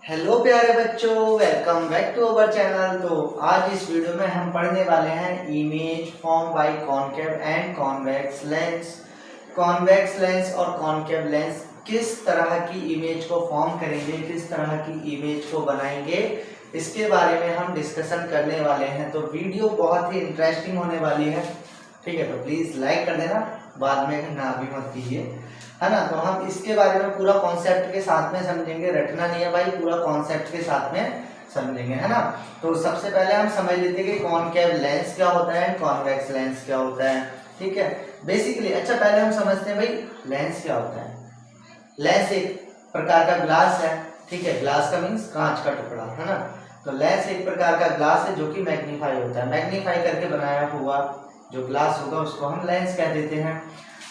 Hello प्यारे बच्चों, welcome back to our channel. तो आज इस वीडियो में हम पढ़ने वाले हैं image form by concave and convex lens. Convex lens और कॉनकेव लेंस किस तरह की इमेज को फॉर्म करेंगे, किस तरह की इमेज को बनाएंगे, इसके बारे में हम डिस्कशन करने वाले हैं। तो वीडियो बहुत ही इंटरेस्टिंग होने वाली है, ठीक है। तो प्लीज लाइक कर देना, बाद में ना भी मत कीजिए, है ना। तो हम इसके बारे में पूरा कॉन्सेप्ट के साथ में समझेंगे, रटना नहीं है भाई, पूरा कॉन्सेप्ट के साथ में समझेंगे, है ना। तो सबसे पहले हम समझ लेते हैं कि कॉनकेव लेंस क्या होता है, कॉन्वेक्स लेंस क्या होता है, ठीक है। बेसिकली अच्छा पहले हम समझते हैं भाई लेंस क्या होता है। लेंस एक प्रकार का ग्लास है, ठीक है। ग्लास का मीन्स कांच का टुकड़ा, है ना। तो लेंस एक प्रकार का ग्लास है जो कि मैग्नीफाई होता है, मैग्नीफाई करके बनाया हुआ जो ग्लास होगा उसको हम लेंस कह देते हैं।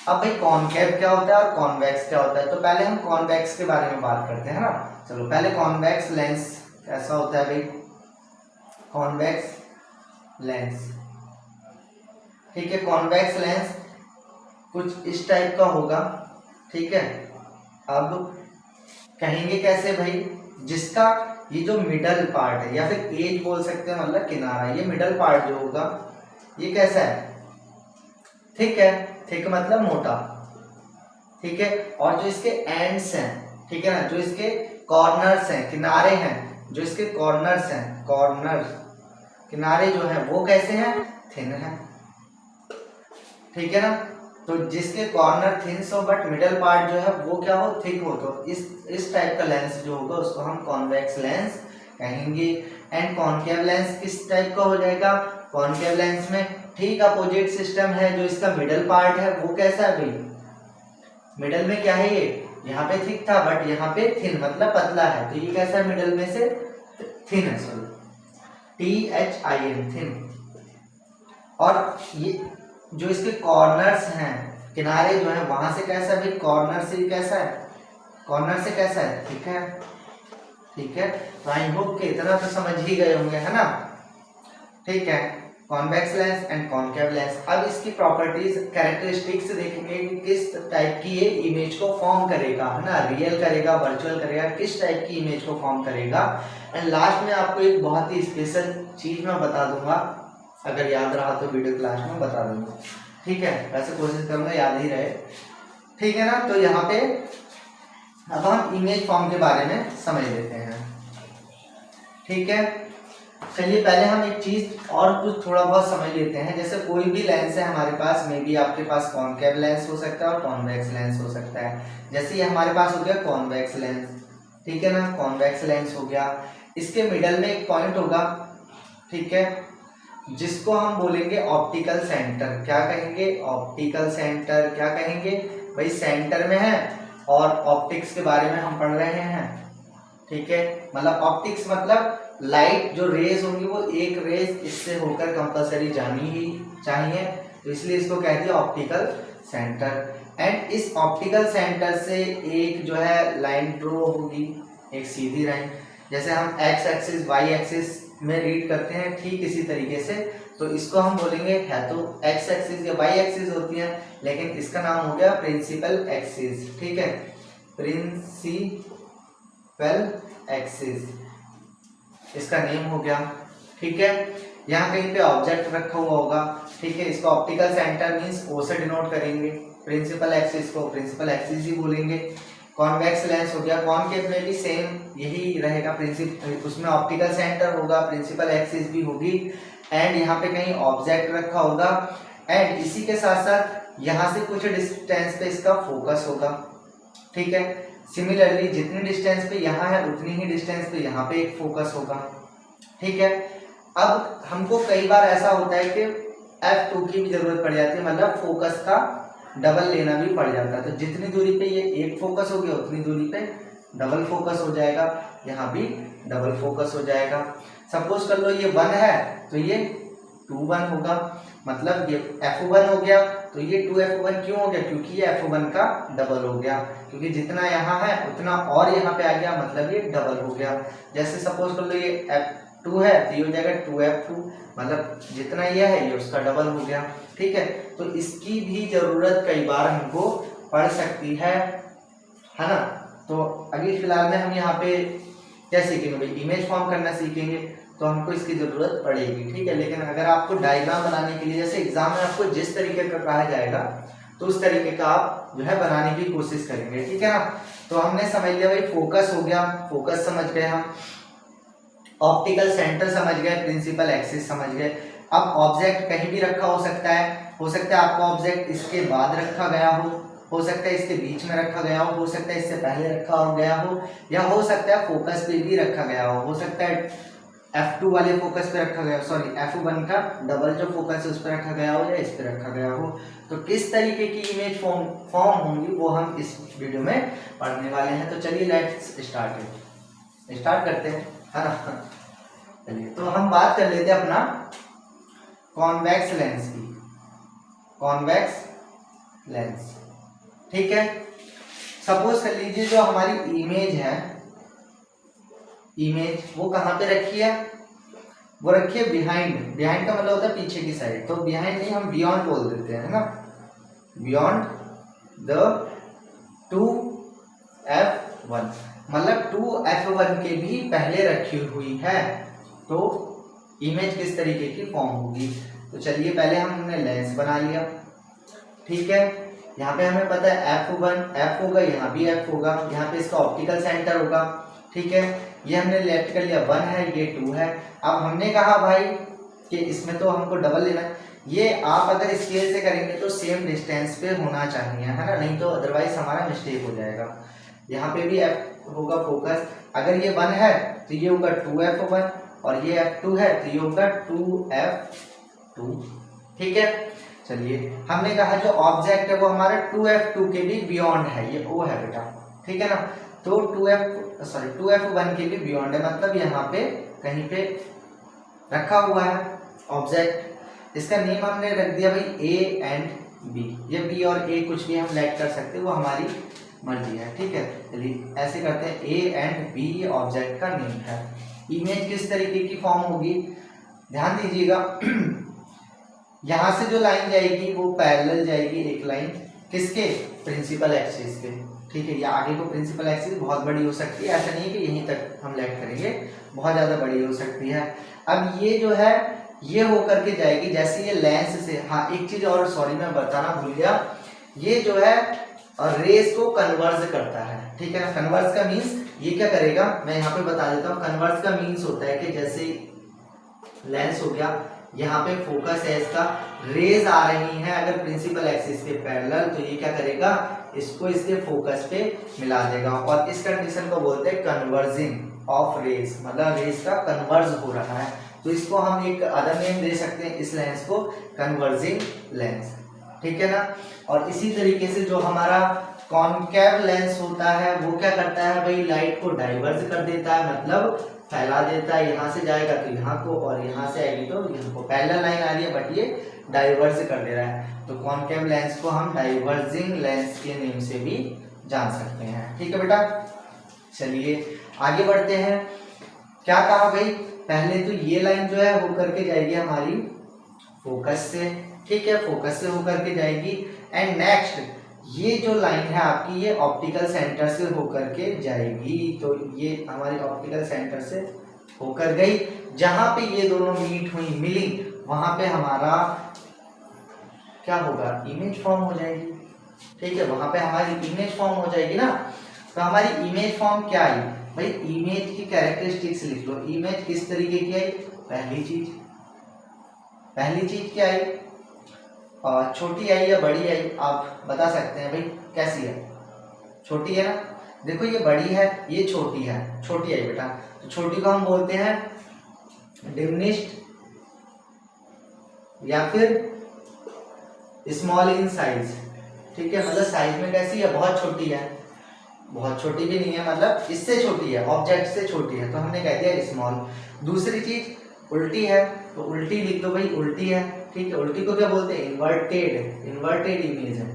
अब भाई कॉनकेव क्या होता है और कॉन्वेक्स क्या होता है, तो पहले हम कॉन्वेक्स के बारे में बात करते हैं ना। चलो पहले कॉन्वेक्स लेंस कैसा होता है भाई। कॉन्वेक्स लेंस, ठीक है। कॉन्वेक्स लेंस कुछ इस टाइप का होगा, ठीक है। अब कहेंगे कैसे भाई, जिसका ये जो मिडल पार्ट है या फिर एज बोल सकते हैं, मतलब किनारा, ये मिडल पार्ट जो होगा ये कैसा है, थिक है। थिक मतलब मोटा, ठीक है। और जो इसके एंड्स हैं, ठीक है ना, जो इसके कॉर्नर्स हैं, किनारे हैं, जो इसके कॉर्नर्स हैं, कॉर्नर किनारे जो हैं वो कैसे हैं, थिन है, ठीक है ना। तो जिसके कॉर्नर थिन हो बट मिडल पार्ट जो है वो क्या हो, थिक हो, तो इस टाइप का लेंस जो होगा उसको हम कॉन्वेक्स लेंस कहेंगे। एंड कॉनकेव लेंस किस टाइप का हो जाएगा, कॉनकेव लेंस में ठीक अपोजिट सिस्टम है। जो इसका मिडल पार्ट है वो कैसा है भाई, मिडल में क्या है, ये यहाँ पे थिक था बट यहाँ पे थिन मतलब पतला है, तो ये कैसा है, मिडल में से थिन है, सॉरी THIN, थिन। और ये जो इसके कॉर्नर्स हैं, किनारे जो है वहां से कैसा है भाई, कॉर्नर से कैसा है, कॉर्नर से कैसा है, ठीक है, ठीक है। तो आई होप कि इतना तो समझ ही गए होंगे, है ना, ठीक है। Convex lens and concave lens. अब इसकी प्रॉपर्टीज कैरेक्टरिस्टिक्स देखेंगे कि किस टाइप की ये इमेज को फॉर्म करेगा, है ना, रियल करेगा, वर्चुअल करेगा, किस टाइप की इमेज को फॉर्म करेगा। एंड लास्ट में आपको एक बहुत ही स्पेशल चीज मैं बता दूंगा, अगर याद रहा तो वीडियो क्लास में बता दूंगा, ठीक है। वैसे कोशिश करूंगा याद ही रहे, ठीक है ना। तो यहाँ पे अब हम इमेज फॉर्म के बारे में समझ लेते हैं, ठीक है। चलिए पहले हम एक चीज और कुछ थोड़ा बहुत समझ लेते हैं। जैसे कोई भी लेंस है हमारे पास, मे बी आपके पास कॉनकेव लेंस हो सकता है और कॉन्वेक्स लेंस हो सकता है। जैसे ये हमारे पास हो गया कॉन्वेक्स लेंस, ठीक है ना, कॉन्वेक्स लेंस हो गया। इसके मिडल में एक पॉइंट होगा, ठीक है, जिसको हम बोलेंगे ऑप्टिकल सेंटर। क्या कहेंगे, ऑप्टिकल सेंटर। क्या कहेंगे भाई, सेंटर में है और ऑप्टिक्स के बारे में हम पढ़ रहे हैं, ठीक है। मतलब ऑप्टिक्स मतलब लाइट जो रेज होंगी वो एक रेज इससे होकर कंपलसरी जानी ही चाहिए, तो इसलिए इसको कह दिया ऑप्टिकल सेंटर। एंड इस ऑप्टिकल सेंटर से एक जो है लाइन ड्रॉ होगी, एक सीधी लाइन, जैसे हम एक्स एक्सिस वाई एक्सिस में रीड करते हैं, ठीक इसी तरीके से। तो इसको हम बोलेंगे, है तो एक्स एक्सिस या वाई एक्सिस होती है, लेकिन इसका नाम हो गया प्रिंसिपल एक्सिस, ठीक है, प्रिंसिपल एक्सिस इसका नेम हो गया, ठीक है। यहाँ कहीं पे ऑब्जेक्ट रखा हुआ होगा, ठीक है, इसको ऑप्टिकल सेंटर मींस ओ से डिनोट करेंगे, प्रिंसिपल एक्सिस को प्रिंसिपल एक्सिस ही बोलेंगे। कॉन्वेक्स लेंस हो गया, कॉनकेव में भी सेम यही रहेगा, उसमें ऑप्टिकल सेंटर होगा, प्रिंसिपल एक्सिस भी होगी, एंड यहाँ पे कहीं ऑब्जेक्ट रखा होगा, एंड इसी के साथ साथ यहाँ से कुछ डिस्टेंस पे इसका फोकस होगा, ठीक है। सिमिलरली जितनी डिस्टेंस पे यहाँ है उतनी ही डिस्टेंस पे यहाँ पे एक फोकस होगा, ठीक है। अब हमको कई बार ऐसा होता है कि F2 की भी जरूरत पड़ जाती है, मतलब फोकस का डबल लेना भी पड़ जाता है। तो जितनी दूरी पे ये एक फोकस हो गया उतनी दूरी पे डबल फोकस हो जाएगा, यहाँ भी डबल फोकस हो जाएगा। सपोज कर लो ये 1 है तो ये 2 1 होगा, मतलब ये F1 हो गया तो ये 2F1 क्यों हो गया, क्योंकि ये F1 का डबल हो गया, क्योंकि जितना यहाँ है उतना और यहाँ पे आ गया, मतलब ये डबल हो गया। जैसे सपोज कर लो ये F2 है तो ये हो जाएगा 2F2, मतलब जितना ये है ये उसका डबल हो गया, ठीक है। तो इसकी भी जरूरत कई बार हमको पड़ सकती है ना। तो अभी फिलहाल में हम यहाँ पे क्या सीखेंगे भाई, इमेज फॉर्म करना सीखेंगे, तो हमको इसकी जरूरत पड़ेगी, ठीक है। लेकिन अगर आपको डायग्राम बनाने के लिए, जैसे एग्जाम में आपको जिस तरीके का कहा जाएगा तो उस तरीके का आप जो है बनाने की कोशिश करेंगे, ठीक है ना। तो हमने समझ लिया भाई, फोकस हो गया, फोकस समझ गए हम, ऑप्टिकल सेंटर समझ गए, प्रिंसिपल एक्सिस समझ गए। अब ऑब्जेक्ट कहीं भी रखा हो सकता है आपका ऑब्जेक्ट इसके बाद रखा गया हो सकता है इसके बीच में रखा गया हो सकता है इससे पहले रखा हो गया हो, या हो सकता है फोकस पे भी रखा गया हो सकता है F2 वाले फोकस पे रखा गया, सॉरी F1 का डबल जो फोकस है उस पर रखा गया हो या इस पे रखा गया हो। तो किस तरीके की इमेज फॉर्म होंगी वो हम इस वीडियो में पढ़ने वाले हैं। तो चलिए लेट्स स्टार्ट करते हैं, है ना। चलिए तो हम बात कर लेते हैं अपना कॉन्वेक्स लेंस की, कॉन्वेक्स लेंस, ठीक है। सपोज कर लीजिए जो हमारी इमेज है, इमेज वो कहाँ पे रखी है, वो रखी है बिहाइंड का मतलब होता है पीछे की साइड, तो बिहाइंड नहीं हम बियॉन्ड बोल देते हैं, है ना, बियॉन्ड द 2F1, मतलब 2F1 के भी पहले रखी हुई है, तो इमेज किस तरीके की फॉर्म होगी। तो चलिए पहले हमने लेंस बना लिया, ठीक है। यहाँ पे हमें पता है F1 F होगा, यहाँ भी F होगा, यहाँ पे इसका ऑप्टिकल सेंटर होगा, ठीक है। ये हमने लेफ्ट कर लिया, 1 है, ये 2 है। अब हमने कहा भाई कि इसमें तो हमको डबल लेना है, ये आप अगर स्केल से करेंगे तो सेम डिस्टेंस पे होना चाहिए, है ना, नहीं तो अदरवाइज हमारा मिस्टेक हो जाएगा। यहाँ पे भी F होगा फोकस, अगर ये 1 है तो ये होगा 2F1 और ये F2 है तो ये होगा 2F2, ठीक है। चलिए हमने कहा जो ऑब्जेक्ट है वो हमारा 2F2 के भी बियॉन्ड है, ये O है बेटा, ठीक है ना। तो 2F1 के भी बियॉन्ड है, मतलब यहाँ पे कहीं पे रखा हुआ है ऑब्जेक्ट। इसका नेम हमने रख दिया भाई A एंड B, ये B और A कुछ भी हम लेट कर सकते हैं, वो हमारी मर्जी है, ठीक है। चलिए ऐसे करते हैं, A एंड B ये ऑब्जेक्ट का नेम है। इमेज किस तरीके की फॉर्म होगी, ध्यान दीजिएगा। यहाँ से जो लाइन जाएगी वो पैरेलल जाएगी, एक लाइन किसके, प्रिंसिपल एक्सिस के, ठीक है। या आगे को प्रिंसिपल एक्सिस बहुत बड़ी हो सकती है, ऐसा नहीं है कि यहीं तक हम लेट करेंगे, बहुत ज़्यादा बड़ी हो सकती है। अब ये जो है ये होकर के जाएगी, जैसे ये लेंस से, हाँ एक चीज़ और सॉरी मैं बताना भूल गया, ये जो है रेस को कन्वर्ज करता है, ठीक है ना। कन्वर्ज का मीन्स ये क्या करेगा, मैं यहाँ पे बता देता हूँ। कन्वर्ज का मीन्स होता है कि जैसे लेंस हो गया, यहाँ पे फोकस है इसका, रेज आ रही है अगर प्रिंसिपल एक्सिस के पैरेलल, तो ये क्या करेगा, इसको इसके फोकस पे मिला देगा, और इस कंडीशन को बोलते हैं कन्वर्जिंग ऑफ रेज, मतलब रेज का कन्वर्ज हो रहा है। तो इसको हम एक अदर नेम दे सकते हैं इस लेंस को, कन्वर्जिंग लेंस, ठीक है ना। और इसी तरीके से जो हमारा कॉनकेव लेंस होता है वो क्या करता है भाई, लाइट को डाइवर्ज कर देता है, मतलब फैला देता है, यहाँ से जाएगा तो यहाँ को और यहाँ से आएगी तो यहाँ को, पैरेलल लाइन आ रही है बट ये डाइवर्ज कर दे रहा है। तो कॉनकेव लेंस को हम डाइवर्जिंग लेंस के नेम से भी जान सकते हैं, ठीक है बेटा। चलिए आगे बढ़ते हैं, क्या कहा भाई, पहले तो ये लाइन जो है होकर के जाएगी हमारी फोकस से, ठीक है, फोकस से होकर के जाएगी। एंड नेक्स्ट ये जो लाइन है आपकी ये ऑप्टिकल सेंटर से होकर के जाएगी, तो ये हमारी ऑप्टिकल सेंटर से होकर गई, जहां पे ये दोनों मीट हुई, मिली, वहां पे हमारा क्या होगा, इमेज फॉर्म हो जाएगी, ठीक है, वहां पे हमारी इमेज फॉर्म हो जाएगी ना। तो हमारी इमेज फॉर्म क्या आई भाई, इमेज की कैरेक्टरिस्टिक्स लिख लो, इमेज किस तरीके की आई, पहली चीज क्या आई, छोटी आई या बड़ी आई, आप बता सकते हैं भाई कैसी है, छोटी है ना, देखो ये बड़ी है ये छोटी है, छोटी आई बेटा, तो छोटी को हम बोलते हैं डिमिनिश्ड या फिर स्मॉल इन साइज, ठीक है, मतलब साइज में कैसी है, बहुत छोटी है, बहुत छोटी भी नहीं है, मतलब इससे छोटी है, ऑब्जेक्ट से छोटी है, तो हमने कह दिया स्मॉल। दूसरी चीज उल्टी है, तो उल्टी लिख दो भाई, उल्टी है, ठीक है, उल्टी को क्या बोलते हैं, इन्वर्टेड इमेज है,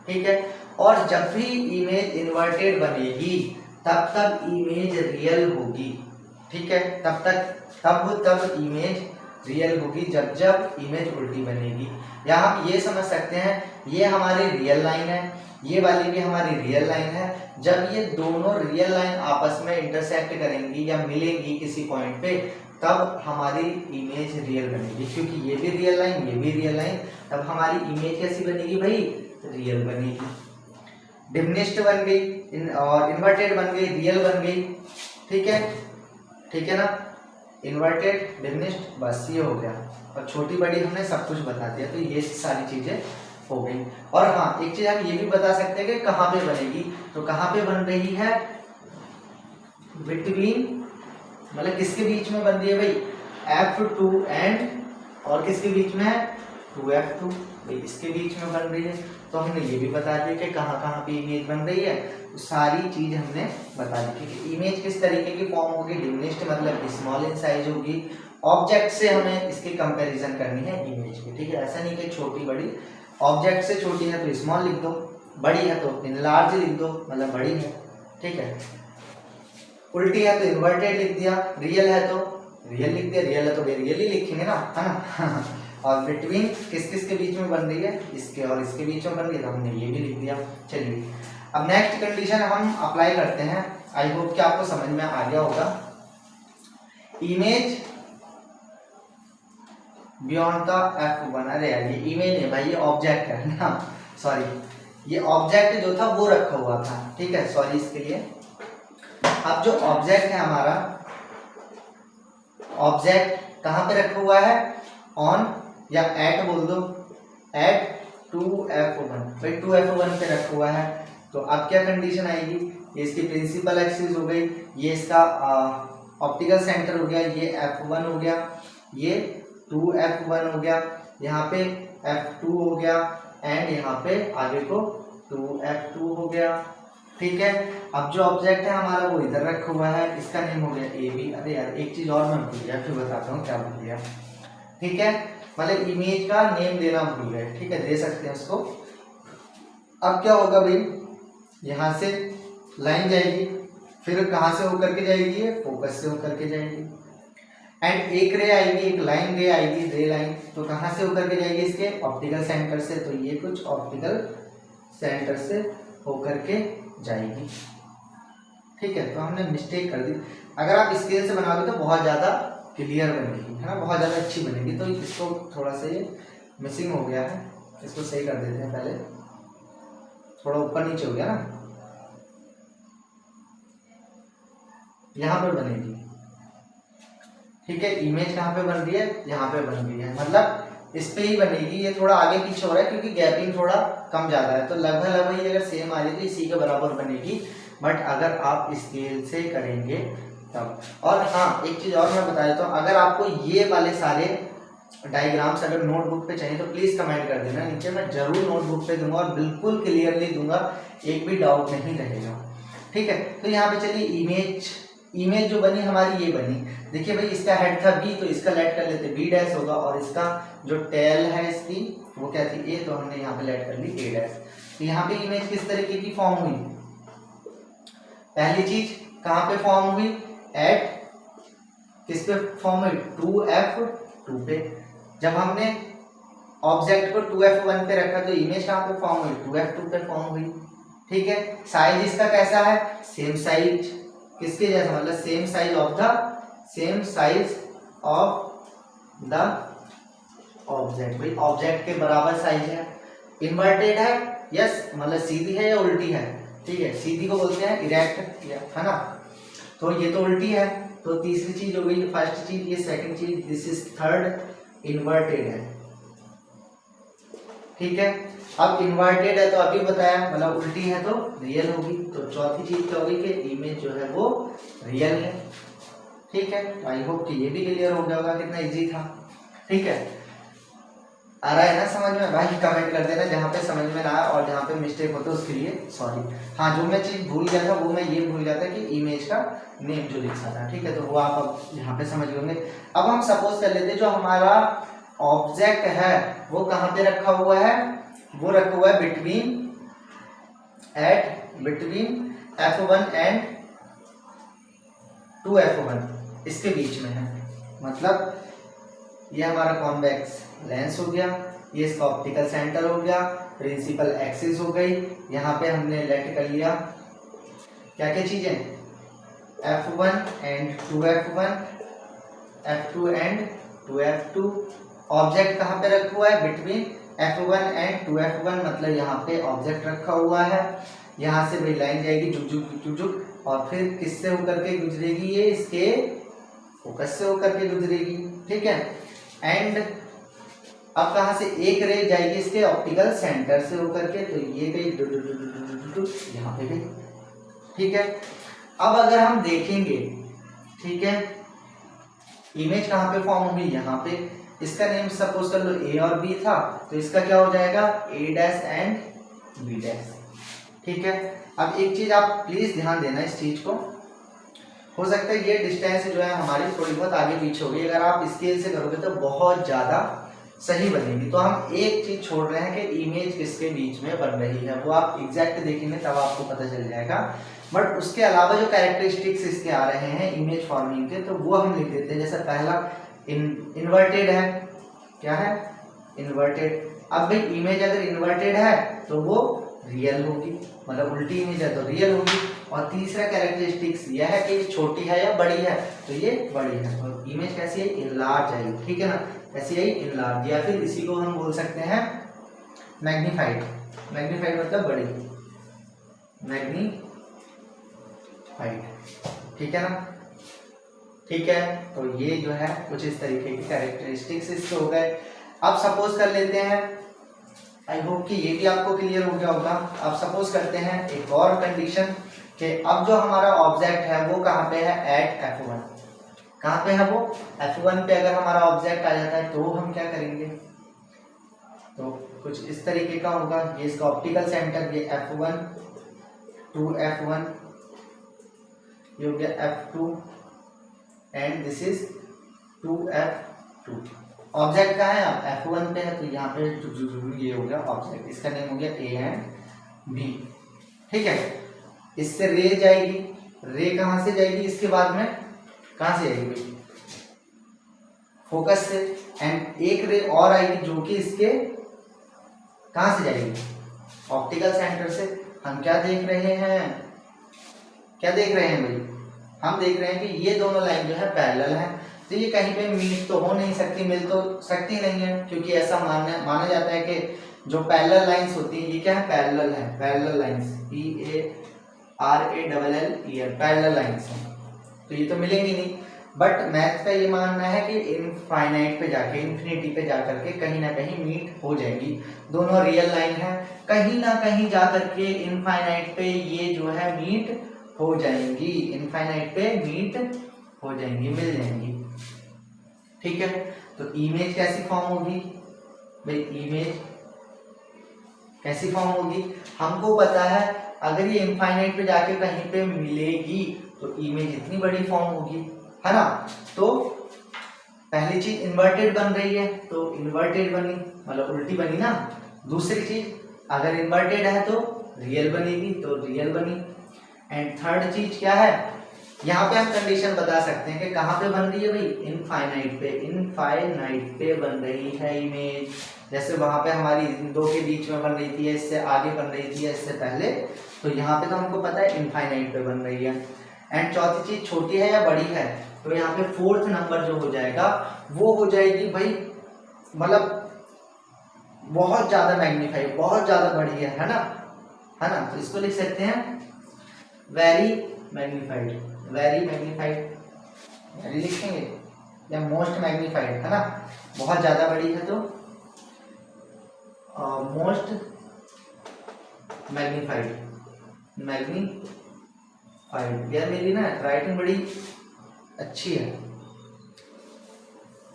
ठीक है। और जब भी इमेज इन्वर्टेड बनेगी तब इमेज रियल होगी, ठीक है, तब इमेज रियल होगी जब जब इमेज उल्टी बनेगी। या हम ये समझ सकते हैं ये हमारी रियल लाइन है, ये वाली भी हमारी रियल लाइन है। जब ये दोनों रियल लाइन आपस में इंटरसेक्ट करेंगी या मिलेंगी किसी पॉइंट पे, तब हमारी इमेज रियल बनेगी। क्योंकि ये भी रियल लाइन, ये भी रियल लाइन, तब हमारी इमेज कैसी बनेगी भाई? रियल बनेगी। डिमिनिश्ड बन गई और इन्वर्टेड बन गई, रियल बन गई। ठीक है, ठीक है ना? इन्वर्टेड, डिमिनिश्ड, बस ये हो गया। और छोटी बड़ी हमने सब कुछ बता दिया, तो ये सारी चीजें हो गई। और हाँ, एक चीज हम ये भी बता सकते हैं कि कहाँ पे बनेगी। तो कहाँ पे बन रही है? बिटवीन, मतलब किसके बीच में बन रही है भाई? F2 एंड और किसके बीच में है? 2F2, भाई इसके बीच में बन रही है। तो हमने ये भी बता दिया कि कहाँ कहाँ पे इमेज बन रही है। तो सारी चीज हमने बता दी कि इमेज किस तरीके की फॉर्म होगी। डिमिनिश्ड मतलब स्मॉल इन साइज होगी। ऑब्जेक्ट से हमें इसकी कंपैरिजन करनी है इमेज की। ठीक है, ऐसा नहीं कि छोटी बड़ी, ऑब्जेक्ट से छोटी है तो स्मॉल लिख दो, बड़ी है तो इनलार्ज लिख दो, मतलब बड़ी है। ठीक है, उल्टी है तो इन्वर्टेड लिख दिया, रियल है तो रियल लिख दिया, रियल है तो रियल ही लिखेंगे ना, है ना। और बिटवीन किस किस के बीच में बन रही है? इसके और इसके बीच में बन रही है, तो हमने ये भी लिख दिया। चलिए, अब नेक्स्ट कंडीशन हम अप्लाई करते हैं। आई होप कि आपको समझ में आ गया होगा। इमेज बियॉन्ड द F1, अरे यार ये इमेज है भाई, ये ऑब्जेक्ट है ना, सॉरी, ये ऑब्जेक्ट जो था वो रखा हुआ था। ठीक है, सॉरी इसके लिए। अब जो ऑब्जेक्ट है हमारा, ऑब्जेक्ट कहाँ पे रखा हुआ है? ऑन या एट बोल दो, एट 2F1, भाई 2F1 पे रखा हुआ है। तो अब क्या कंडीशन आएगी? ये इसकी प्रिंसिपल एक्सिस हो गई, ये इसका ऑप्टिकल सेंटर हो गया, ये F1 हो गया, ये 2F1 हो गया, यहाँ पे F2 हो गया, एंड यहाँ पे आगे को 2F2 हो गया। ठीक है, अब जो ऑब्जेक्ट है हमारा वो इधर रखा हुआ है, इसका नेम हो गया AB। अरे यार एक चीज और मैं भूल गया, फिर बताता हूँ क्या भूल गया। ठीक है, मतलब इमेज का नेम देना भूल गए। ठीक है, दे सकते हैं उसको। अब क्या होगा भाई? यहाँ से लाइन जाएगी, फिर कहाँ से होकर के जाएगी? ये फोकस से होकर के जाएगी, एंड एक रे आएगी, एक लाइन रे आएगी, रे लाइन। तो कहाँ से होकर के जाएगी? इसके ऑप्टिकल सेंटर से। तो ये कुछ ऑप्टिकल सेंटर से होकर के जाएगी। ठीक है, तो हमने मिस्टेक कर दी। अगर आप स्केल से बनाओगे तो बहुत ज़्यादा क्लियर बनेगी, है ना, बहुत ज़्यादा अच्छी बनेगी। तो इसको थोड़ा सा ये मिसिंग हो गया है, इसको सही कर देते हैं। पहले थोड़ा ऊपर नीचे हो गया ना, यहाँ पर बनेगी। ठीक है, इमेज कहाँ पे बन रही है? यहाँ पे बन रही है, मतलब इस पे ही बनेगी। ये थोड़ा आगे पीछे हो रहा है क्योंकि गैपिंग थोड़ा कम ज़्यादा है, तो लगभग लगभग अगर सेम आ रही तो इसी के बराबर बनेगी। बट अगर आप स्केल से करेंगे तब। और हाँ, एक चीज़ और मैं बता देता हूँ, अगर आपको ये वाले सारे डायग्राम्स अगर नोटबुक पे चाहिए तो प्लीज़ कमेंट कर देना नीचे, मैं जरूर नोटबुक पे दूंगा और बिल्कुल क्लियरली दूंगा, एक भी डाउट नहीं रहेगा। ठीक है, तो यहाँ पे चलिए इमेज जो बनी हमारी ये बनी। देखिए भाई, इसका हेड था B, तो इसका लेट कर लेते B डैश होगा, और इसका जो टेल है इसकी वो क्या थी A, तो हमने यहाँ पे लेट कर ली A डैश। तो यहाँ पे इमेज किस तरीके की फॉर्म हुई? पहली चीज कहाँ पे फॉर्म हुई? एट किस पे फॉर्म हुई? 2F2 पे। जब हमने ऑब्जेक्ट को 2F1 पे रखा तो इमेज कहाँ पे फॉर्म हुई? 2F2 पे फॉर्म हुई। ठीक है, साइज इसका कैसा है? सेम साइज किसके जैसा, मतलब same size of the object. भाई ऑब्जेक्ट के बराबर साइज है। इन्वर्टेड है, यस, मतलब सीधी है या उल्टी है? ठीक है, सीधी को बोलते हैं इरेक्ट, है ना, तो ये तो उल्टी है। तो तीसरी चीज हो गई, फर्स्ट चीज, ये सेकंड चीज, दिस इज थर्ड, इन्वर्टेड है। ठीक है, अब इन्वर्टेड है तो अभी बताया, मतलब उल्टी है तो रियल होगी। तो चौथी चीज क्या होगी कि इमेज जो है वो रियल है। ठीक है, आई होप कि ये भी क्लियर हो गया होगा, कितना इजी था। ठीक है, आ रहा है ना समझ में? भाई कमेंट कर देना जहाँ पे समझ में ना आया, और जहाँ पे मिस्टेक होता है उसके लिए सॉरी। हाँ, जो मैं चीज भूल गया था वो मैं ये भूल गया था कि इमेज का नेम जो लिखा था। ठीक है, तो वो आप अब यहाँ पे समझ लोगे। अब हम सपोज कर लेते, जो हमारा ऑब्जेक्ट है वो कहाँ पे रखा हुआ है? वो रखा हुआ है बिटवीन F1 एंड 2F1, इसके बीच में है। मतलब ये हमारा कॉन्वेक्स लेंस हो गया, ये इसका ऑप्टिकल सेंटर हो गया, प्रिंसिपल एक्सिस हो गई। यहाँ पे हमने लेट कर लिया क्या क्या चीजें, F1 and 2F1, F2 and 2F2। Object कहाँ पे रखा हुआ है, बिटवीन F1 एंड 2F1, मतलब यहाँ पे ऑब्जेक्ट रखा हुआ है। यहाँ से भाई लाइन जाएगी जुक जुक जुक जुक, और फिर किससे होकर के गुजरेगी, ये इसके फोकस से होकर के गुजरेगी, ठीक है। एंड अब कहाँ से एक रे जाएगी, इसके ऑप्टिकल सेंटर से होकर के, तो ये गई यहाँ पे गई, ठीक है। अब अगर हम देखेंगे, ठीक है, इमेज कहाँ पे फॉर्म होगी, यहाँ पे। इसका नेम सपोज कर लो A और B था, तो इसका क्या हो जाएगा, A dash and B dash, ठीक है। अब एक चीज आप प्लीज ध्यान देना इस चीज को, हो सकता है ये डिस्टेंस जो है हमारी थोड़ी बहुत आगे पीछे होगी, अगर आप स्केल से करोगे तो बहुत ज्यादा सही बनेगी। तो हम एक चीज छोड़ रहे हैं कि इमेज किसके बीच में बन रही है, वो आप एग्जैक्ट देखेंगे तब आपको पता चल जाएगा। बट उसके अलावा जो कैरेक्टरिस्टिक्स इसके आ रहे हैं इमेज फॉर्मिंग के, तो वो हम लिख देते हैं। जैसे पहला इन्वर्टेड है, क्या है, इन्वर्टेड। अब भाई इमेज अगर इन्वर्टेड है तो वो रियल होगी, मतलब उल्टी इमेज है तो रियल होगी। और तीसरा कैरेक्टरिस्टिक्स यह है कि छोटी है या बड़ी है, तो ये बड़ी है। और इमेज कैसी है, इनलार्ज है, ठीक है ना, कैसी है, इनलार्ज, या फिर इसी को हम बोल सकते हैं मैग्नीफाइड। मैग्नीफाइड मतलब बड़ी, मैग्नीफाइड, ठीक है ना, ठीक है। तो ये जो है कुछ इस तरीके की कैरेक्टरिस्टिक्स इसके हो गए। अब सपोज कर लेते हैं, आई होप कि ये भी आपको क्लियर हो गया होगा। अब सपोज करते हैं एक और कंडीशन कि अब जो हमारा ऑब्जेक्ट है वो कहाँ पे है, एट F1। कहाँ पे है वो, F1 पे अगर हमारा ऑब्जेक्ट आ जाता है तो हम क्या करेंगे, तो कुछ इस तरीके का होगा। ये इसका ऑप्टिकल सेंटर, ये F1, 2F1, ये हो गया F2 and this is 2F2। Object कहाँ है, अब F1 पे है, तो यहाँ पे ये हो गया ऑब्जेक्ट, इसका नेम हो गया A एंड B, ठीक है। इससे रे जाएगी, रे कहाँ से जाएगी, इसके बाद में कहाँ से जाएगी, फोकस से। एंड एक रे और आएगी जो कि इसके कहाँ से जाएगी, ऑप्टिकल सेंटर से। हम क्या देख रहे हैं, क्या देख रहे हैं भाई, हम देख रहे हैं कि ये दोनों लाइन जो है पैरेलल है, तो ये कहीं पे मीट तो हो नहीं सकती, मिल तो सकती नहीं है, क्योंकि ऐसा माना जाता है कि जो पैरेलल लाइंस होती हैं ये क्या है, पैरेलल है, parallel lines, PARALLEL, parallel lines हैं, तो ये तो मिलेंगी नहीं। बट मैथ का ये मानना है कि इनफाइनाइट पे जाके, इन्फिनिटी पे जाकर के कहीं ना कहीं मीट हो जाएंगी। दोनों रियल लाइन है, कहीं ना कहीं जाकर के इनफाइनाइट पे ये जो है मीट हो जाएंगी, इनफाइनाइट पे मीट हो जाएंगी, मिल जाएंगी, ठीक है। तो इमेज कैसी फॉर्म होगी भाई, इमेज कैसी फॉर्म होगी, हमको पता है अगर ये इनफाइनाइट पे जाके कहीं पे मिलेगी तो इमेज इतनी बड़ी फॉर्म होगी, है ना। तो पहली चीज इन्वर्टेड बन रही है तो इन्वर्टेड बनी, मतलब उल्टी बनी ना। दूसरी चीज अगर इन्वर्टेड है तो रियल बनेगी, तो रियल बनी। एंड थर्ड चीज क्या है, यहाँ पे हम कंडीशन बता सकते हैं कि कहाँ पे बन रही है भाई, इनफाइनाइट पे, इनफाइनाइट पे बन रही है इमेज। जैसे वहां पे हमारी इन दो के बीच में बन रही थी, इससे आगे बन रही थी, इससे पहले, तो यहाँ पे तो हमको पता है इनफाइनाइट पे बन रही है। एंड चौथी चीज छोटी है या बड़ी है, तो यहाँ पे फोर्थ नंबर जो हो जाएगा वो हो जाएगी भाई, मतलब बहुत ज्यादा मैग्नीफाइड, बहुत ज्यादा बड़ी है ना, है ना। तो इसको लिख सकते हैं very magnified, very magnified, very लिखेंगे, या मोस्ट मैग्नीफाइड, है ना। बहुत ज्यादा बड़ी है तो मोस्ट मैग्नीफाइड, मैग्नीफाइड। यार मेरी ना राइटिंग बड़ी अच्छी है,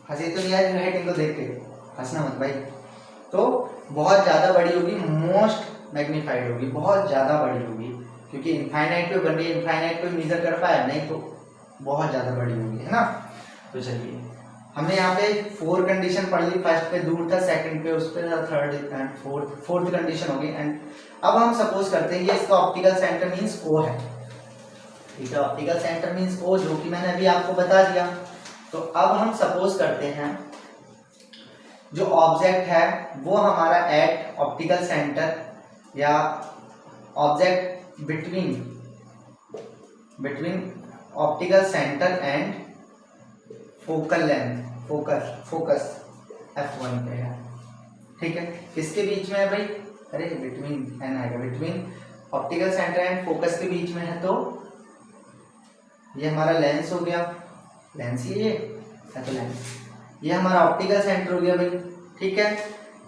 हंसी तो नहीं यार राइटिंग को देख के, हंसना मत भाई। तो बहुत ज्यादा बड़ी होगी, मोस्ट मैग्नीफाइड होगी, बहुत ज्यादा बड़ी होगी, क्योंकि इनफाइनाइट पे बन रही है, इनफाइनाइट पे मेजर कर पाया नहीं तो बहुत ज्यादा बड़ी होगी, है ना। तो चलिए हमने यहाँ पे 4 कंडीशन पढ़ ली, फर्स्ट पे दूर था, सेकंड पे उस पे था, थर्ड एंड फोर्थ कंडीशन होगी। एंड अब हम सपोज करते हैं ये इसका ऑप्टिकल सेंटर मींस O है, ठीक है, ऑप्टिकल सेंटर मींस O, जो कि मैंने अभी आपको बता दिया। तो अब हम सपोज करते हैं जो ऑब्जेक्ट है वो हमारा एट ऑप्टिकल सेंटर या object between optical centre and focal length focus F1 पे है, ठीक है। किसके बीच में है भाई, अरे बिटवीन एन आएगा, between optical centre and focus के बीच में है, तो ये हमारा लेंस हो गया, लेंस ये तो लेंस, ये हमारा ऑप्टिकल सेंटर हो गया भाई, ठीक है।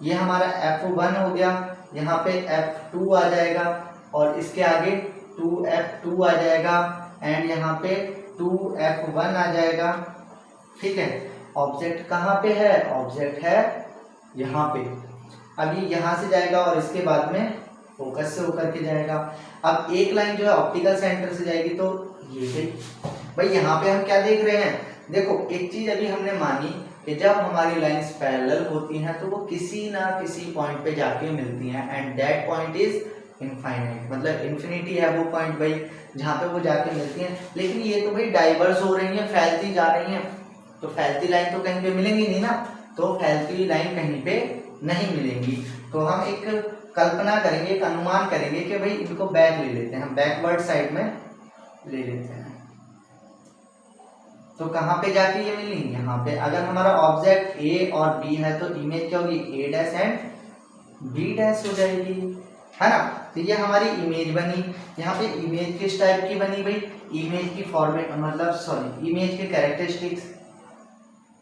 ये हमारा F1 हो गया, यहाँ पे F2 आ जाएगा और इसके आगे 2F2 आ जाएगा एंड यहाँ पे 2F1 आ जाएगा, ठीक है। ऑब्जेक्ट कहाँ पे है, ऑब्जेक्ट है यहाँ पे, अभी यहाँ से जाएगा और इसके बाद में फोकस से होकर के जाएगा। अब एक लाइन जो है ऑप्टिकल सेंटर से जाएगी तो ये गई भाई। यहाँ पे हम क्या देख रहे हैं, देखो एक चीज अभी हमने मानी कि जब हमारी लाइंस पैरेलल होती हैं तो वो किसी ना किसी पॉइंट पे जाके मिलती हैं and that point is infinite, मतलब इन्फिनिटी है वो पॉइंट भाई जहाँ पे वो जाके मिलती हैं। लेकिन ये तो भाई डाइवर्स हो रही हैं, फैलती जा रही हैं, तो फैलती लाइन तो कहीं पे मिलेंगी नहीं ना, तो फैलती लाइन कहीं पे नहीं मिलेंगी। तो हम एक कल्पना करेंगे, एक अनुमान करेंगे कि भाई इनको बैक ले लेते हैं, हम बैकवर्ड साइड में ले लेते हैं, तो कहाँ पे जाके ये मिलेंगी, यहाँ पे। अगर हमारा ऑब्जेक्ट ए और बी है तो इमेज क्या होगी, ए डैश एंड बी डैश हो जाएगी, है ना। तो ये हमारी इमेज बनी, यहाँ पे इमेज किस टाइप की बनी भाई, इमेज की फॉर्मेट मतलब सॉरी इमेज के कैरेक्टरिस्टिक्स।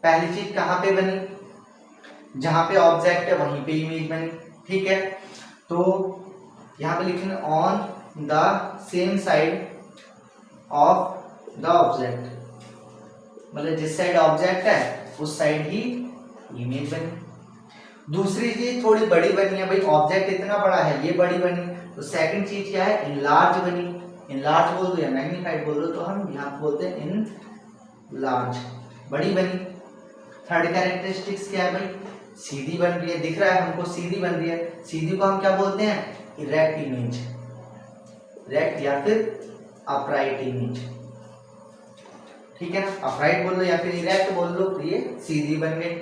पहली चीज कहाँ पे बनी, जहां पे ऑब्जेक्ट है वहीं पे इमेज बनी, ठीक है। तो यहाँ पे लिखेंगे on the same side of the object, मतलब जिस साइड ऑब्जेक्ट है उस साइड ही इमेज बनी। दूसरी चीज थोड़ी बड़ी बनी है भाई, ऑब्जेक्ट इतना बड़ा है, ये बड़ी बनी, तो सेकंड चीज क्या है, इनलार्ज बनी। इनलार्ज बोल दो या मैग्नीफाइड बोल दो, तो हम यहाँ बोलते हैं इनलार्ज, बड़ी बनी। थर्ड कैरेक्टरिस्टिक्स क्या है भाई, सीधी बन रही है, दिख रहा है हमको सीधी बन रही है। सीधी को हम क्या बोलते हैं, इरेक्ट इमेज, इरेक्ट या फिर अपराइट इमेज, ठीक है ना। अपराइट बोल लो या फिर इरेक्ट बोल लो, तो ये सीधी बन गई।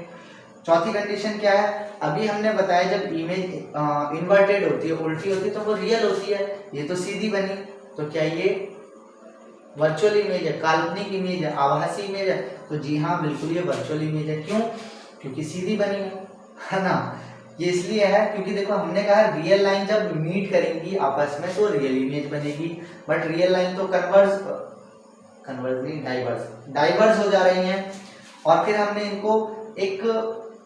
चौथी कंडीशन क्या है, अभी हमने बताया जब इमेज इन्वर्टेड होती है, उल्टी होती है, तो वो रियल होती है, ये तो सीधी बनी, तो क्या ये वर्चुअल इमेज है, काल्पनिक इमेज है, आभासी इमेज है, तो जी हाँ बिल्कुल ये वर्चुअल इमेज है। क्यों, क्योंकि सीधी बनी है ना। ये इसलिए है क्योंकि देखो हमने कहा रियल लाइन जब मीट करेंगी आपस में तो रियल इमेज बनेगी, बट रियल लाइन तो कन्वर्ज नहीं डाइवर्स हो जा रही हैं। और फिर हमने इनको एक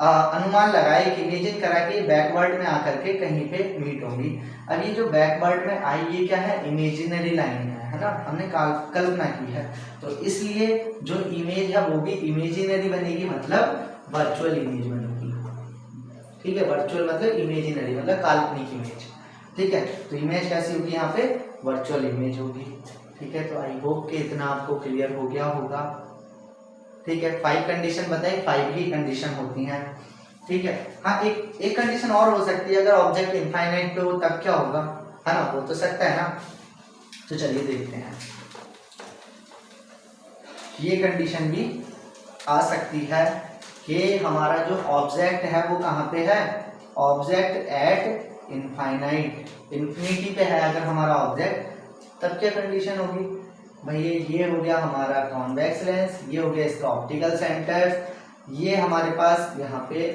अनुमान लगाया, एक इमेजिन करा कि बैकवर्ड में आकर के कहीं पे मीट होंगी। अब ये जो बैकवर्ड में आई ये क्या है, इमेजिनरी लाइन है ना, हमने कल्पना की है, तो इसलिए जो इमेज है वो भी इमेजिनरी बनेगी, मतलब वर्चुअल इमेज बनेगी, ठीक है। वर्चुअल मतलब इमेजिनरी मतलब काल्पनिक इमेज, ठीक है। तो इमेज कैसी होगी, यहाँ पे वर्चुअल इमेज होगी, ठीक है। तो आई होप कि इतना आपको क्लियर हो गया होगा, ठीक है। 5 कंडीशन बताइए, 5 ही कंडीशन होती हैं, ठीक है। हाँ एक कंडीशन और हो सकती है, अगर ऑब्जेक्ट इनफाइनाइट पे हो तब क्या होगा, है ना, हो तो सकता है ना। तो चलिए देखते हैं, ये कंडीशन भी आ सकती है कि हमारा जो ऑब्जेक्ट है वो कहाँ पे है, ऑब्जेक्ट एट इनफाइनाइट, इन्फिनिटी पे है अगर हमारा ऑब्जेक्ट, तब क्या कंडीशन होगी भाई, ये हो गया हमारा कॉन्वेक्स लेंस, ये हो गया इसका ऑप्टिकल सेंटर, ये हमारे पास यहाँ पे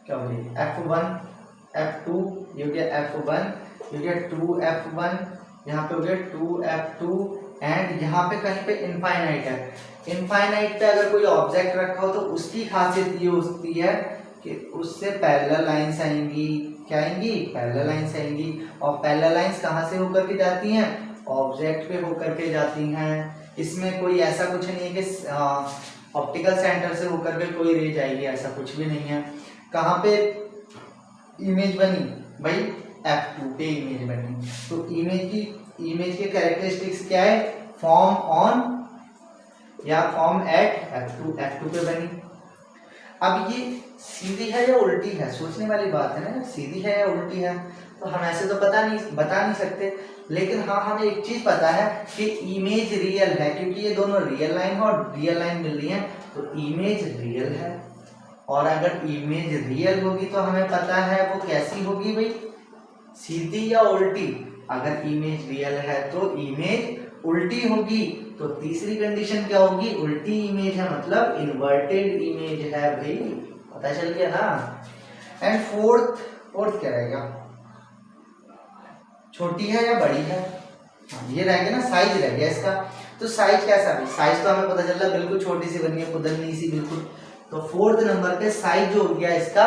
क्या हो गया F1 F2, ये हो गया F1, ये हो गया 2F1, यहाँ पे हो गया 2F2 एंड यहाँ पे कहीं पे इनफाइनाइट है। इनफाइनाइट पे अगर कोई ऑब्जेक्ट रखा हो तो उसकी खासियत ये होती है कि उससे पैरेलल लाइंस आएंगी, क्या आएंगी, पैरेलल लाइंस आएंगी। और पैरेलल लाइंस कहाँ से होकर के जाती हैं, ऑब्जेक्ट पे होकर के जाती हैं। इसमें कोई ऐसा कुछ नहीं है कि ऑप्टिकल सेंटर से होकर के कोई रे जाएगी, ऐसा कुछ भी नहीं है। कहाँ पे इमेज बनी भाई, F2 पे इमेज बनी, तो इमेज के कैरेक्टरिस्टिक्स क्या है, फॉर्म ऑन या फॉर्म एट F2 पे बनी। अब ये सीधी है या उल्टी है, सोचने वाली बात है ना, सीधी है या उल्टी है, तो हम ऐसे तो बता नहीं सकते, लेकिन हाँ हमें एक चीज पता है कि इमेज रियल है, क्योंकि ये दोनों रियल लाइन और रियल लाइन मिल रही है, तो इमेज रियल है। और अगर इमेज रियल होगी तो हमें पता है वो कैसी होगी भाई, सीधी या उल्टी। अगर इमेज रियल है तो इमेज उल्टी होगी। तो तीसरी कंडीशन क्या होगी, उल्टी इमेज है मतलब इन्वर्टेड इमेज है भाई, पता चल गया ना। एंड फोर्थ क्या रहेगा, छोटी है या बड़ी है, ये रहेगा ना, साइज रह गया इसका। तो साइज कैसा भी, साइज तो हमें पता चल रहा है बिल्कुल छोटी सी बनी है, कुदरनी सी बिल्कुल। तो फोर्थ नंबर पे साइज जो हो गया इसका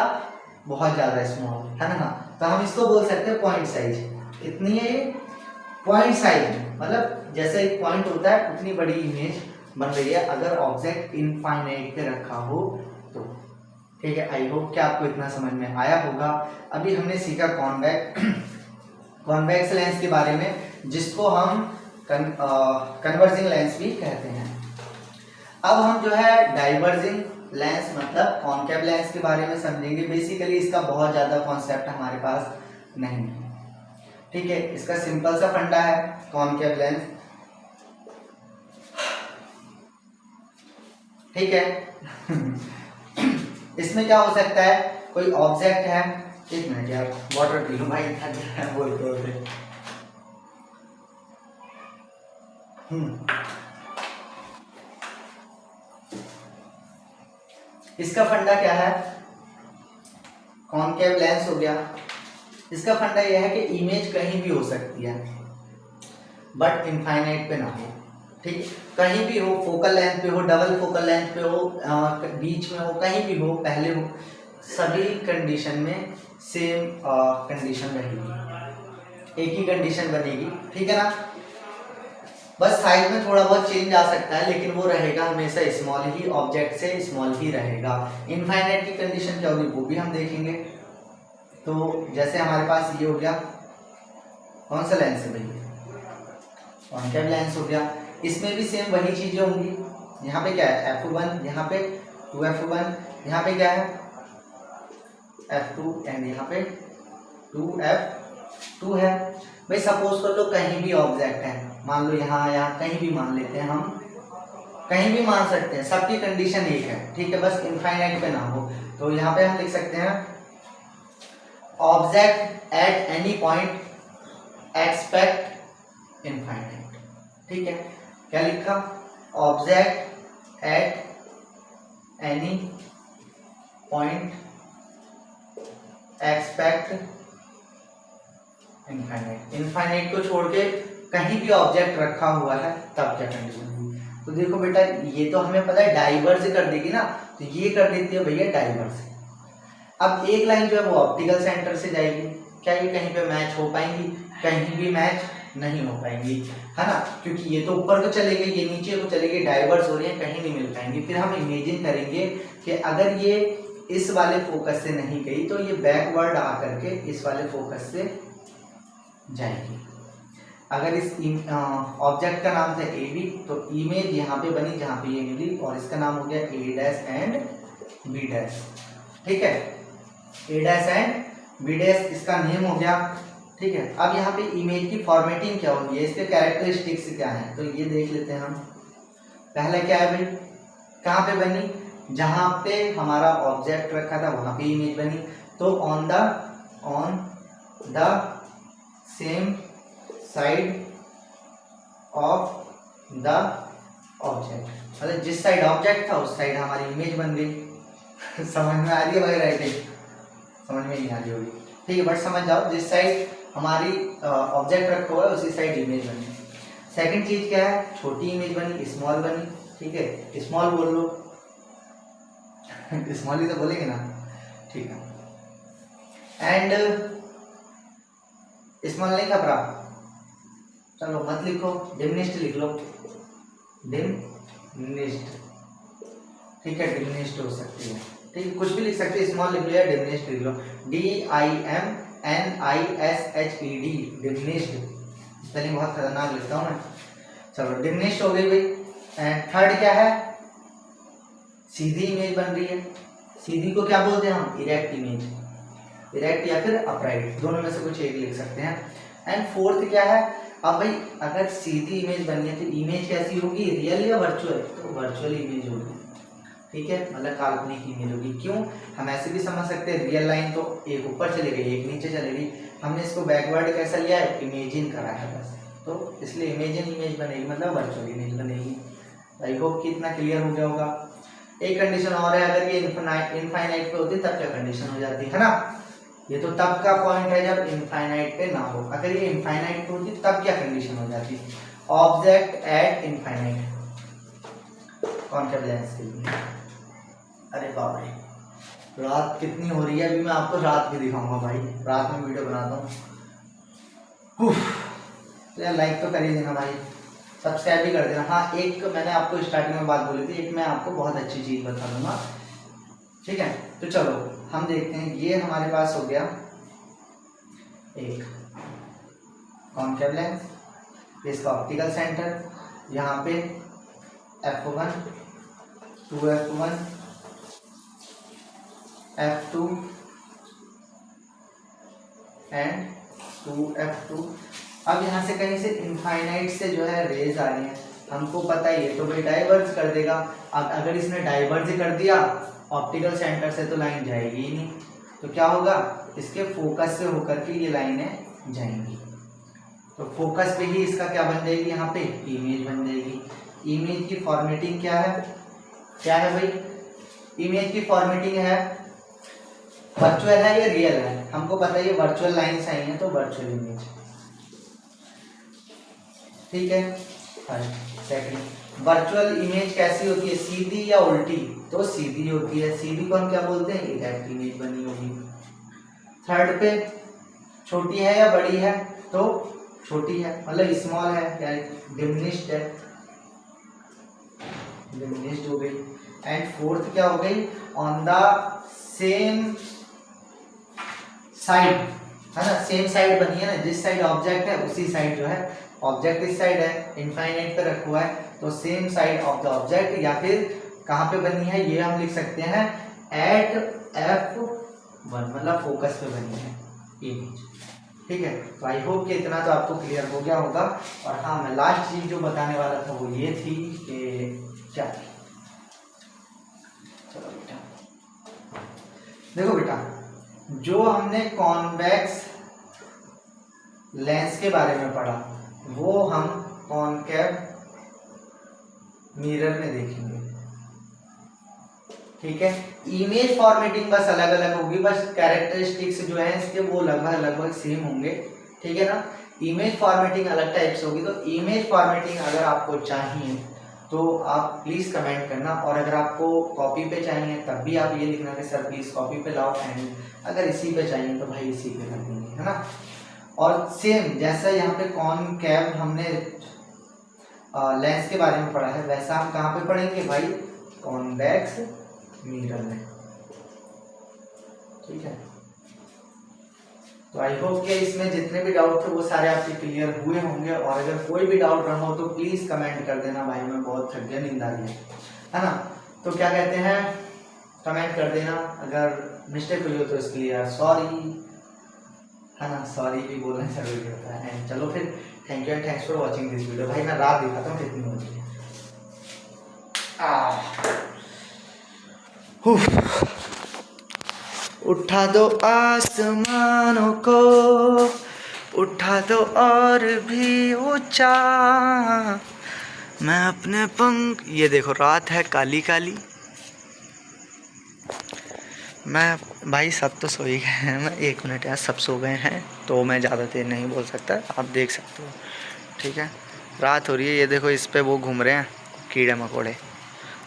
बहुत ज्यादा स्मॉल है ना, तो हम इसको बोल सकते हैं पॉइंट साइज। कितनी है ये, पॉइंट साइज, मतलब जैसे एक पॉइंट होता है उतनी बड़ी इमेज बन रही है अगर ऑब्जेक्ट इनफाइनाइट पे रखा हो तो। ठीक है, आई होप कि आपको इतना समझ में आया होगा। अभी हमने सीखा कॉन्वेक्स लेंस के बारे में, जिसको हम कन्वर्जिंग लेंस भी कहते हैं। अब हम जो है डाइवर्जिंग लेंस मतलब कॉनकेव लेंस के बारे में समझेंगे। बेसिकली इसका बहुत ज्यादा कॉन्सेप्ट हमारे पास नहीं है, ठीक है। इसका सिंपल सा फंडा है कॉनकेव लेंस, ठीक है। इसमें क्या हो सकता है, कोई ऑब्जेक्ट है, एक मिनट यार वाटर पी लो भाई, बोलते होते। इसका फंडा क्या है, कॉनकेव लेंस हो गया। इसका फंडा यह है कि इमेज कहीं भी हो सकती है बट इनफाइनाइट पे ना हो, ठीक। कहीं भी हो, फोकल लेंथ पे हो, डबल फोकल लेंथ पे हो, बीच में हो, कहीं भी हो, पहले हो, सभी कंडीशन में सेम कंडीशन रहेगी, एक ही कंडीशन बनेगी, ठीक है ना। बस साइज में थोड़ा बहुत चेंज आ सकता है लेकिन वो रहेगा हमेशा स्मॉल ही, ऑब्जेक्ट से स्मॉल ही रहेगा। इनफाइनाइट की कंडीशन क्या होगी वो भी हम देखेंगे। तो जैसे हमारे पास ये हो गया, कौन सा लेंस है भैया, कॉनकेव लेंस हो गया। इसमें भी सेम वही चीजें होंगी। यहाँ पे क्या है f1, यहाँ पे 2f1, यहाँ पे क्या है f2 एंड यहाँ पे 2f2 है। भाई सपोज कर लो कहीं भी ऑब्जेक्ट है, मान लो यहाँ कहीं भी मान लेते हैं, हम कहीं भी मान सकते हैं, सबकी कंडीशन एक है, ठीक है, बस इनफाइनाइट पे ना हो। तो यहाँ पे हम लिख सकते हैं object at any point expect infinite, ठीक है। क्या लिखा, object at any point expect infinite. Infinite को छोड़ के कहीं भी ऑब्जेक्ट रखा हुआ है तब क्या कंडीशन होगी। तो देखो बेटा, ये तो हमें पता है डाइवर्ज कर देगी ना, तो ये कर देती है भैया डाइवर्ज। अब एक लाइन जो है वो ऑप्टिकल सेंटर से जाएगी, क्या ये कहीं पे मैच हो पाएंगी, कहीं भी मैच नहीं हो पाएंगी, है ना, क्योंकि ये तो ऊपर को चले गए, ये नीचे को चले गए, डाइवर्स हो रही है, कहीं नहीं मिल पाएंगी। फिर हम इमेजिन करेंगे कि अगर ये इस वाले फोकस से नहीं गई तो ये बैकवर्ड आकर के इस वाले फोकस से जाएगी। अगर इस ऑब्जेक्ट का नाम था ए बी, तो इमेज यहाँ पे बनी जहाँ पे ये मिली, और इसका नाम हो गया ए डैश एंड बी डैश, ठीक है, ए डैश एंड बी डैश इसका नेम हो गया, ठीक है। अब यहाँ पे इमेज की फॉर्मेटिंग क्या होगी, इसके कैरेक्टरिस्टिक्स क्या है, तो ये देख लेते हैं हम। पहला क्या है भाई, कहाँ पे बनी, जहाँ पे हमारा ऑब्जेक्ट रखा था वहां पे इमेज बनी। तो on the same side of the object, मतलब जिस साइड ऑब्जेक्ट था उस साइड हमारी इमेज बन गई। समझ में आ रही है भाई राइटिंग, समझ में नहीं आ रही होगी, ठीक है, बट समझ जाओ, जिस साइड हमारी ऑब्जेक्ट रखा हुआ है उसी साइड इमेज बनी। सेकंड चीज क्या है, छोटी इमेज बनी, स्मॉल बनी, ठीक है, स्मॉल बोल लो, स्मॉल ही तो बोलेंगे ना, ठीक है। एंड स्मॉल नहीं खबरा, चलो मत लिखो, डिमिनिश्ड लिख लो, डिमिनिश्ड, ठीक है, डिमिनिश्ड हो सकती है, ठीक है, कुछ भी लिख सकते हैं, स्मॉल लिख लो या डिमिनिश्ड लिख लो, DIMNISHED, डिमिनिश्ड, स्पेलिंग बहुत खतरनाक लिखता हूँ मैं। चलो डिमिनिश्ड हो गई भाई। एंड थर्ड क्या है, सीधी इमेज बन रही है। सीधी को क्या बोलते हैं हम, इरेक्ट इमेज, इरेक्ट या फिर अपराइट, दोनों में से कुछ एक लिख सकते हैं। एंड फोर्थ क्या है, अब भाई अगर सीधी इमेज बनी है तो इमेज कैसी होगी, रियल या वर्चुअल, तो वर्चुअल इमेज होगी, ठीक है, मतलब काल्पनिक इमेज होगी। क्यों, हम ऐसे भी समझ सकते हैं रियल लाइन तो एक ऊपर चली गई एक नीचे चलेगी, हमने इसको बैकवर्ड कैसा लिया है, इमेजिन करा है बस, तो इसलिए इमेजिन इमेज बनेगी, मतलब वर्चुअल इमेज बनेगी। आई होप कि इतना क्लियर हो गया होगा। एक कंडीशन और है, अगर ये इनफाइनाइट पे होती तब क्या कंडीशन हो जाती है ना, ये तो तब का पॉइंट है जब इनफाइनाइट पे ना हो, अगर ये इनफाइनाइट पे होती तब क्या कंडीशन हो जाती, object at infinite concave lens के लिए। अरे बाप रे, रात कितनी हो रही है, अभी मैं आपको रात भी दिखाऊंगा भाई, रात में वीडियो बनाता हूँ। तो यार लाइक तो कर ही देना भाई, सब्सक्राइब भी कर देना। हाँ, एक मैंने आपको स्टार्टिंग में बात बोली थी, एक मैं आपको बहुत अच्छी चीज़ बता दूंगा, ठीक है। तो चलो हम देखते हैं, ये हमारे पास हो गया एक कॉन्केव लेंस, इसका ऑप्टिकल सेंटर, यहाँ पे f1 2f1 f2 and 2f2। अब यहाँ से कहीं से इनफाइनाइट से जो है रेज आ रही है, हमको पता ही है, तो भाई डाइवर्ज कर देगा। अब अगर इसने डाइवर्ज कर दिया ऑप्टिकल सेंटर से तो लाइन जाएगी ही नहीं, तो क्या होगा, इसके फोकस से होकर के ये लाइनें जाएंगी, तो फोकस पे ही इसका क्या बन जाएगी, यहाँ पे इमेज बन जाएगी। इमेज की फॉर्मेटिंग क्या है, क्या है भाई, इमेज की फॉर्मेटिंग है वर्चुअल है या रियल है, हमको पता है ये वर्चुअल लाइन्स आई हैं तो वर्चुअल इमेज, ठीक है। सेकंड, वर्चुअल इमेज कैसी होती है, सीधी या उल्टी, तो सीधी होती है, सीधी को हम क्या बोलते हैं, इरेक्ट इमेज बनी होगी। थर्ड पे, छोटी है या बड़ी है, तो छोटी है, मतलब स्मॉल है, क्या डिमिनिश्ड है, डिमिनिश्ड हो गई। एंड फोर्थ क्या हो गई, ऑन द सेम साइड, है ना, सेम साइड बनी है ना, जिस साइड ऑब्जेक्ट है उसी साइड जो है, ऑब्जेक्ट इस साइड है, इनफाइनाइट पे रखा हुआ है, तो same side of the object, या फिर कहाँ पे बनी है, ये हम लिख सकते हैं एट f1, मतलब फोकस पे बनी है इमेज, ठीक है। तो आई होप कि इतना तो आपको क्लियर हो गया होगा। और हाँ, मैं लास्ट चीज जो बताने वाला था वो ये थी कि क्या, चलो बेटा देखो बेटा, जो हमने कॉन्वेक्स लेंस के बारे में पढ़ा वो हम कॉनकेव मिरर में देखेंगे, ठीक है। इमेज फॉर्मेटिंग बस अलग अलग होगी, बस कैरेक्टरिस्टिक्स जो है इसके वो लगभग सेम होंगे, ठीक है ना। इमेज फॉर्मेटिंग अलग टाइप से होगी, तो इमेज फॉर्मेटिंग अगर आपको चाहिए तो आप प्लीज़ कमेंट करना, और अगर आपको कॉपी पे चाहिए तब भी आप ये लिखना कि सर प्लीज़ कॉपी पे लाओ, एंड अगर इसी पे चाहिए तो भाई इसी पे कर देंगे, है ना। और सेम जैसा यहाँ पे कॉनकेव हमने लेंस के बारे में पढ़ा है, वैसा हम कहाँ पे पढ़ेंगे भाई, कॉन्वेक्स मिरर में, ठीक है। तो आई होप कि इसमें जितने भी डाउट थे वो सारे आपके क्लियर हुए होंगे, और अगर कोई भी डाउट रहा हो तो प्लीज़ कमेंट कर देना भाई, मैं बहुत थक गया, नींद आ गई है ना। तो क्या कहते हैं, कमेंट कर देना, अगर मिस्टेक हुई हो तो इसके लिए सॉरी, है ना, सॉरी भी बोलना जरूरी होता है। एंड चलो फिर, thank you and thanks for watching this video. भाई मैं रात दिखाता हूँ कितनी हो रही है। उठा दो आसमानों को, उठा दो और भी ऊंचा, मैं अपने पंख, ये देखो रात है काली काली, मैं भाई सब तो सो ही गए हैं, मैं 1 मिनट यार, सब सो गए हैं तो मैं ज़्यादा देर नहीं बोल सकता, आप देख सकते हो, ठीक है। रात हो रही है, ये देखो इस पे वो घूम रहे हैं कीड़े मकोड़े,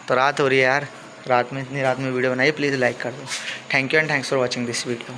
तो रात हो रही है यार, रात में इतनी रात में वीडियो बनाई, प्लीज़ लाइक कर दो। Thank you and thanks for watching this video.